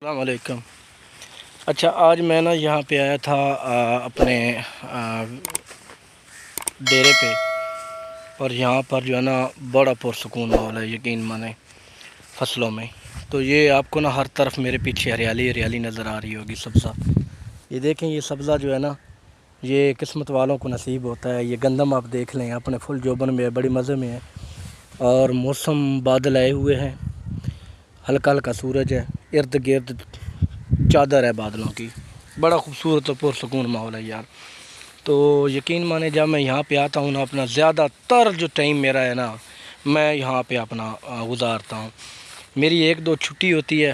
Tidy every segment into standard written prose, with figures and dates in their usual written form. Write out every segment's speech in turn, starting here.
السلام علیکم۔ اچھا، آج میں نا یہاں پہ آیا تھا اپنے ڈیرے پہ، اور یہاں پر جو ہے نا بڑا پرسکون ماحول ہے، یقین مانیں فصلوں میں۔ تو یہ آپ کو نا ہر طرف میرے پیچھے ہریالی ہریالی نظر آ رہی ہوگی، سبزہ۔ یہ دیکھیں، یہ سبزہ جو ہے نا، یہ قسمت والوں کو نصیب ہوتا ہے۔ یہ گندم آپ دیکھ لیں، اپنے فل جوبن میں ہے، بڑی مزے میں ہے، اور موسم بادل آئے ہوئے ہیں، ہلکا ہلکا سورج ہے، ارد گرد چادر ہے بادلوں کی۔ بڑا خوبصورت اور پرسکون ماحول ہے یار۔ تو یقین مانے، جب میں یہاں پہ آتا ہوں نا، اپنا زیادہ تر جو ٹائم میرا ہے نا، میں یہاں پہ اپنا گزارتا ہوں۔ میری ایک دو چھٹی ہوتی ہے،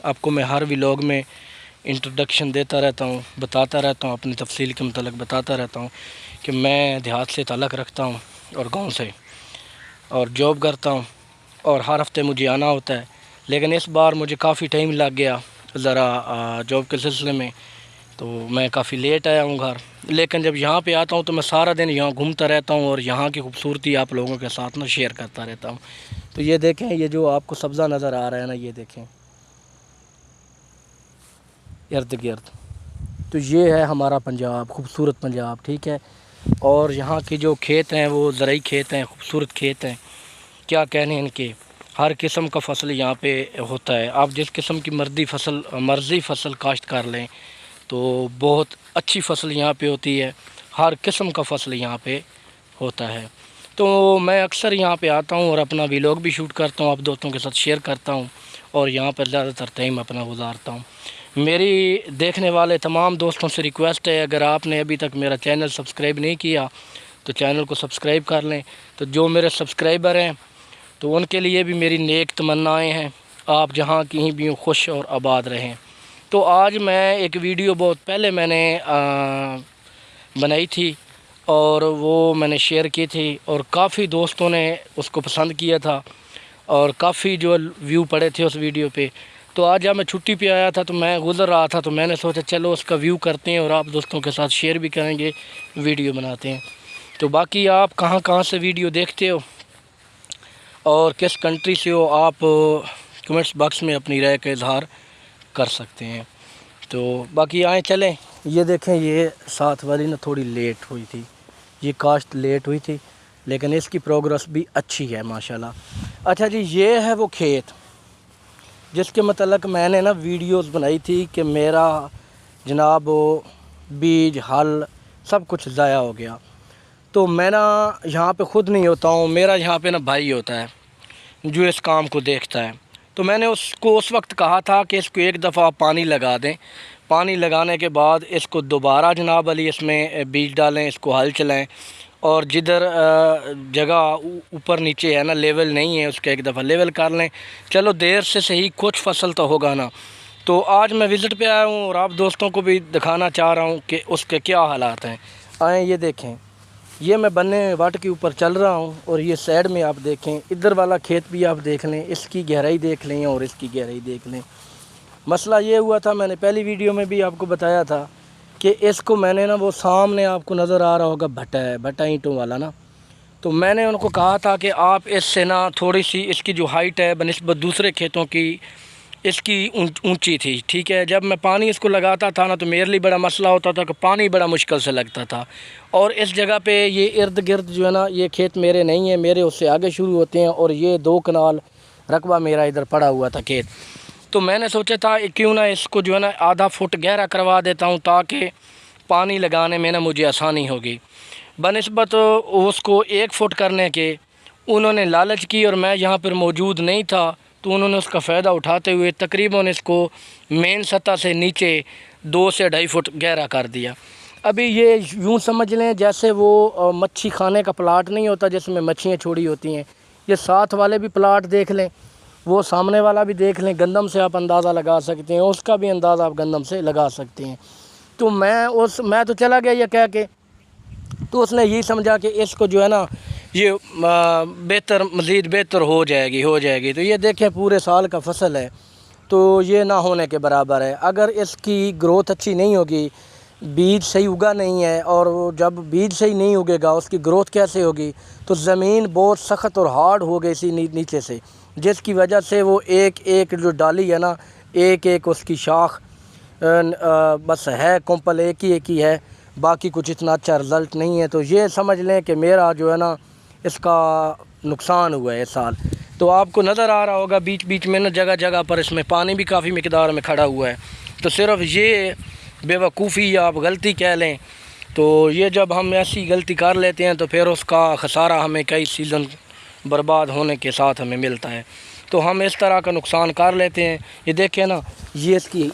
آپ کو میں ہر ولاگ میں انٹروڈکشن دیتا رہتا ہوں، بتاتا رہتا ہوں، اپنی تفصیل کے متعلق بتاتا رہتا ہوں کہ میں دیہات سے تعلق رکھتا ہوں اور گاؤں سے، اور جاب کرتا ہوں، اور ہر ہفتے مجھے آنا ہوتا ہے۔ لیکن اس بار مجھے کافی ٹائم لگ گیا ذرا جاب کے سلسلے میں، تو میں کافی لیٹ آیا ہوں گھر۔ لیکن جب یہاں پہ آتا ہوں تو میں سارا دن یہاں گھومتا رہتا ہوں، اور یہاں کی خوبصورتی آپ لوگوں کے ساتھ نا شیئر کرتا رہتا ہوں۔ تو یہ دیکھیں، یہ جو آپ کو سبزہ نظر آ رہا ہے نا، یہ دیکھیں ارد گرد، تو یہ ہے ہمارا پنجاب، خوبصورت پنجاب، ٹھیک ہے۔ اور یہاں کے جو کھیت ہیں وہ زرعی کھیت ہیں، خوبصورت کھیت ہیں، کیا کہنے ان کے۔ ہر قسم کا فصل یہاں پہ ہوتا ہے، آپ جس قسم کی مرضی فصل کاشت کر لیں، تو بہت اچھی فصل یہاں پہ ہوتی ہے۔ ہر قسم کا فصل یہاں پہ ہوتا ہے۔ تو میں اکثر یہاں پہ آتا ہوں اور اپنا ولاگ بھی شوٹ کرتا ہوں، آپ دوستوں کے ساتھ شیئر کرتا ہوں، اور یہاں پر زیادہ تر ٹائم اپنا گزارتا ہوں۔ میری دیکھنے والے تمام دوستوں سے ریکویسٹ ہے، اگر آپ نے ابھی تک میرا چینل سبسکرائب نہیں کیا تو چینل کو سبسکرائب کر لیں۔ تو جو میرے سبسکرائبر ہیں تو ان کے لیے بھی میری نیک تمنائیں ہیں، آپ جہاں کہیں بھی خوش اور آباد رہیں۔ تو آج میں ایک ویڈیو بہت پہلے میں نے بنائی تھی، اور وہ میں نے شیئر کی تھی، اور کافی دوستوں نے اس کو پسند کیا تھا، اور کافی جو ویو پڑے تھے اس ویڈیو پہ۔ تو آج جب میں چھٹی پہ آیا تھا تو میں گزر رہا تھا، تو میں نے سوچا چلو اس کا ویو کرتے ہیں، اور آپ دوستوں کے ساتھ شیئر بھی کریں گے، ویڈیو بناتے ہیں۔ تو باقی آپ کہاں سے ویڈیو دیکھتے ہو اور کس کنٹری سے ہو، آپ کمنٹس باکس میں اپنی رائے کا اظہار کر سکتے ہیں۔ تو باقی آئیں چلیں، یہ دیکھیں، یہ ساتھ والی نا تھوڑی لیٹ ہوئی تھی، یہ کاشت لیٹ ہوئی تھی، لیکن اس کی پروگرس بھی اچھی ہے ماشاءاللہ۔ اچھا جی، یہ ہے وہ کھیت جس کے متعلق میں نے نا ویڈیوز بنائی تھی کہ میرا جناب بیج ہل سب کچھ ضائع ہو گیا۔ تو میں نا یہاں پہ خود نہیں ہوتا ہوں، میرا یہاں پہ نا بھائی ہوتا ہے جو اس کام کو دیکھتا ہے۔ تو میں نے اس کو اس وقت کہا تھا کہ اس کو ایک دفعہ پانی لگا دیں، پانی لگانے کے بعد اس کو دوبارہ جناب علی اس میں بیج ڈالیں، اس کو ہل چلائیں، اور جدھر جگہ اوپر نیچے ہے نا، لیول نہیں ہے، اس کا ایک دفعہ لیول کر لیں۔ چلو دیر سے صحیح، کچھ فصل تو ہوگا نا۔ تو آج میں وزٹ پہ آیا ہوں، اور آپ دوستوں کو بھی دکھانا چاہ رہا ہوں کہ اس کے کیا حالات ہیں۔ آئیں یہ دیکھیں، یہ میں بننے واٹ کے اوپر چل رہا ہوں، اور یہ سائڈ میں آپ دیکھیں، ادھر والا کھیت بھی آپ دیکھ لیں، اس کی گہرائی دیکھ لیں اور اس کی گہرائی دیکھ لیں۔ مسئلہ یہ ہوا تھا، میں نے پہلی ویڈیو میں بھی آپ کو بتایا تھا کہ اس کو میں نے نا، وہ سامنے آپ کو نظر آ رہا ہوگا بھٹا ہے، بھٹا اینٹوں والا نا، تو میں نے ان کو کہا تھا کہ آپ اس سے نا تھوڑی سی اس کی جو ہائٹ ہے بنسبت دوسرے کھیتوں کی، اس کی اونچی تھی، ٹھیک ہے۔ جب میں پانی اس کو لگاتا تھا نا، تو میرے لیے بڑا مسئلہ ہوتا تھا کہ پانی بڑا مشکل سے لگتا تھا، اور اس جگہ پہ یہ ارد گرد جو ہے نا، یہ کھیت میرے نہیں ہیں، میرے اس سے آگے شروع ہوتے ہیں، اور یہ 2 کنال رقبہ میرا ادھر پڑا ہوا تھا کھیت۔ تو میں نے سوچا تھا کیوں نہ اس کو جو ہے نا آدھا فٹ گہرا کروا دیتا ہوں، تاکہ پانی لگانے میں نا مجھے آسانی ہوگی۔ بنسبت اس کو 1 فٹ کرنے کے انہوں نے لالچ کی، اور میں یہاں پر موجود نہیں تھا، تو انہوں نے اس کا فائدہ اٹھاتے ہوئے تقریباً اس کو مین سطح سے نیچے 2 سے 2.5 فٹ گہرا کر دیا۔ ابھی یہ یوں سمجھ لیں جیسے وہ مچھی کھانے کا پلاٹ نہیں ہوتا جس میں مچھیاں چھوڑی ہوتی ہیں، یہ ساتھ والے بھی پلاٹ دیکھ لیں، وہ سامنے والا بھی دیکھ لیں، گندم سے آپ اندازہ لگا سکتے ہیں، اس کا بھی اندازہ آپ گندم سے لگا سکتے ہیں۔ تو میں تو چلا گیا یہ کہہ کے، تو اس نے یہی سمجھا کہ اس کو جو ہے نا یہ مزید بہتر ہو جائے گی۔ تو یہ دیکھیں، پورے سال کا فصل ہے، تو یہ نہ ہونے کے برابر ہے۔ اگر اس کی گروتھ اچھی نہیں ہوگی، بیج صحیح اگا نہیں ہے، اور جب بیج صحیح نہیں اگے گا اس کی گروتھ کیسے ہوگی؟ تو زمین بہت سخت اور ہارڈ ہو گئی سی نیچے سے، جس کی وجہ سے وہ ایک جو ڈالی ہے نا، ایک ایک اس کی شاخ بس ہے کمپل ایک ہی ہے، باقی کچھ اتنا اچھا رزلٹ نہیں ہے۔ تو یہ سمجھ لیں کہ میرا جو ہے نا اس کا نقصان ہوا ہے اس سال۔ تو آپ کو نظر آ رہا ہوگا بیچ بیچ میں نا جگہ جگہ پر اس میں پانی بھی کافی مقدار میں کھڑا ہوا ہے۔ تو صرف یہ بے وقوفی یا آپ غلطی کہہ لیں، تو یہ جب ہم ایسی غلطی کر لیتے ہیں تو پھر اس کا خسارہ ہمیں کئی سیزن برباد ہونے کے ساتھ ہمیں ملتا ہے۔ تو ہم اس طرح کا نقصان کر لیتے ہیں۔ یہ دیکھیں نا، یہ اس کی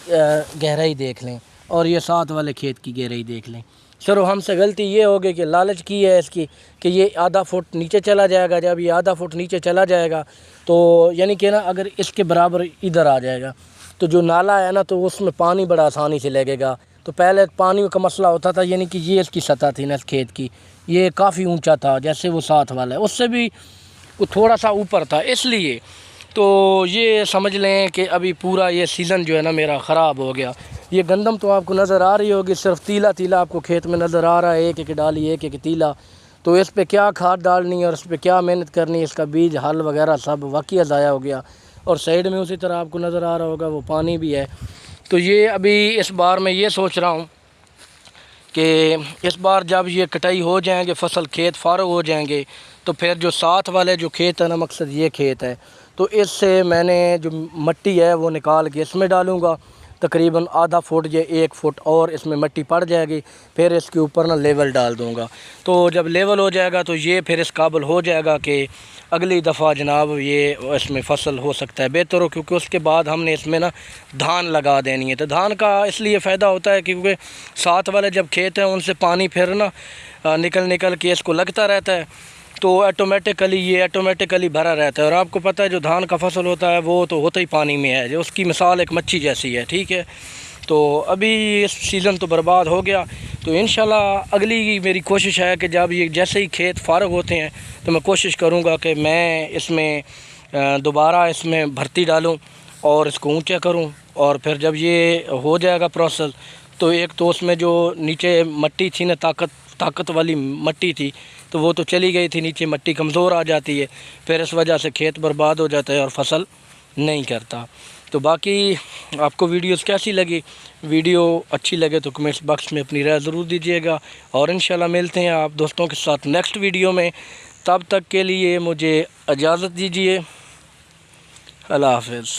گہرائی دیکھ لیں اور یہ ساتھ والے کھیت کی گہرائی دیکھ لیں۔ صرف ہم سے غلطی یہ ہوگی کہ لالچ کی ہے اس کی کہ یہ آدھا فٹ نیچے چلا جائے گا۔ جب یہ آدھا فٹ نیچے چلا جائے گا تو یعنی کہ نا اگر اس کے برابر ادھر آ جائے گا تو جو نالا ہے نا تو اس میں پانی بڑا آسانی سے لگے گا۔ تو پہلے پانی کا مسئلہ ہوتا تھا، یعنی کہ یہ اس کی سطح تھی نا اس کھیت کی، یہ کافی اونچا تھا، جیسے وہ ساتھ والا ہے اس سے بھی وہ تھوڑا سا اوپر تھا، اس لیے تو یہ سمجھ لیں کہ ابھی پورا یہ سیزن جو ہے نا میرا خراب ہو گیا۔ یہ گندم تو آپ کو نظر آ رہی ہوگی، صرف تیلا تیلا آپ کو کھیت میں نظر آ رہا ہے، ایک ایک ڈالی ایک ایک تیلا۔ تو اس پہ کیا کھاد ڈالنی ہے اور اس پہ کیا محنت کرنی ہے، اس کا بیج ہل وغیرہ سب واقعی ضائع ہو گیا۔ اور سائیڈ میں اسی طرح آپ کو نظر آ رہا ہوگا وہ پانی بھی ہے۔ تو یہ ابھی اس بار میں یہ سوچ رہا ہوں کہ اس بار جب یہ کٹائی ہو جائیں گے، فصل کھیت فارغ ہو جائیں گے، تو پھر جو ساتھ والے جو کھیت ہے نا، مقصد یہ کھیت ہے، تو اس سے میں نے جو مٹی ہے وہ نکال کے اس میں ڈالوں گا، تقریباً آدھا فٹ یا 1 فٹ اور اس میں مٹی پڑ جائے گی، پھر اس کے اوپر نا لیول ڈال دوں گا۔ تو جب لیول ہو جائے گا تو یہ پھر اس قابل ہو جائے گا کہ اگلی دفعہ جناب یہ اس میں فصل ہو سکتا ہے بہتر ہو، کیونکہ اس کے بعد ہم نے اس میں نا دھان لگا دینی ہے۔ تو دھان کا اس لیے فائدہ ہوتا ہے کیونکہ ساتھ والے جب کھیت ہیں ان سے پانی پھر نا نکل کے اس کو لگتا رہتا ہے، تو آٹومیٹکلی بھرا رہتا ہے۔ اور آپ کو پتہ ہے جو دھان کا فصل ہوتا ہے وہ تو ہوتا ہی پانی میں ہے، جو اس کی مثال ایک مچھی جیسی ہے، ٹھیک ہے۔ تو ابھی اس سیزن تو برباد ہو گیا، تو انشاءاللہ اگلی میری کوشش ہے کہ جب یہ جیسے ہی کھیت فارغ ہوتے ہیں تو میں کوشش کروں گا کہ میں اس میں دوبارہ اس میں بھرتی ڈالوں اور اس کو اونچا کروں، اور پھر جب یہ ہو جائے گا پروسیس تو ایک تو اس میں جو نیچے مٹی تھی نا طاقت والی مٹی تھی تو وہ تو چلی گئی تھی، نیچے مٹی کمزور آ جاتی ہے، پھر اس وجہ سے کھیت برباد ہو جاتا ہے اور فصل نہیں کرتا۔ تو باقی آپ کو ویڈیوز کیسی لگی؟ ویڈیو اچھی لگے تو کمنٹس باکس میں اپنی رائے ضرور دیجیے گا، اور انشاءاللہ ملتے ہیں آپ دوستوں کے ساتھ نیکسٹ ویڈیو میں۔ تب تک کے لیے مجھے اجازت دیجیے، اللہ حافظ۔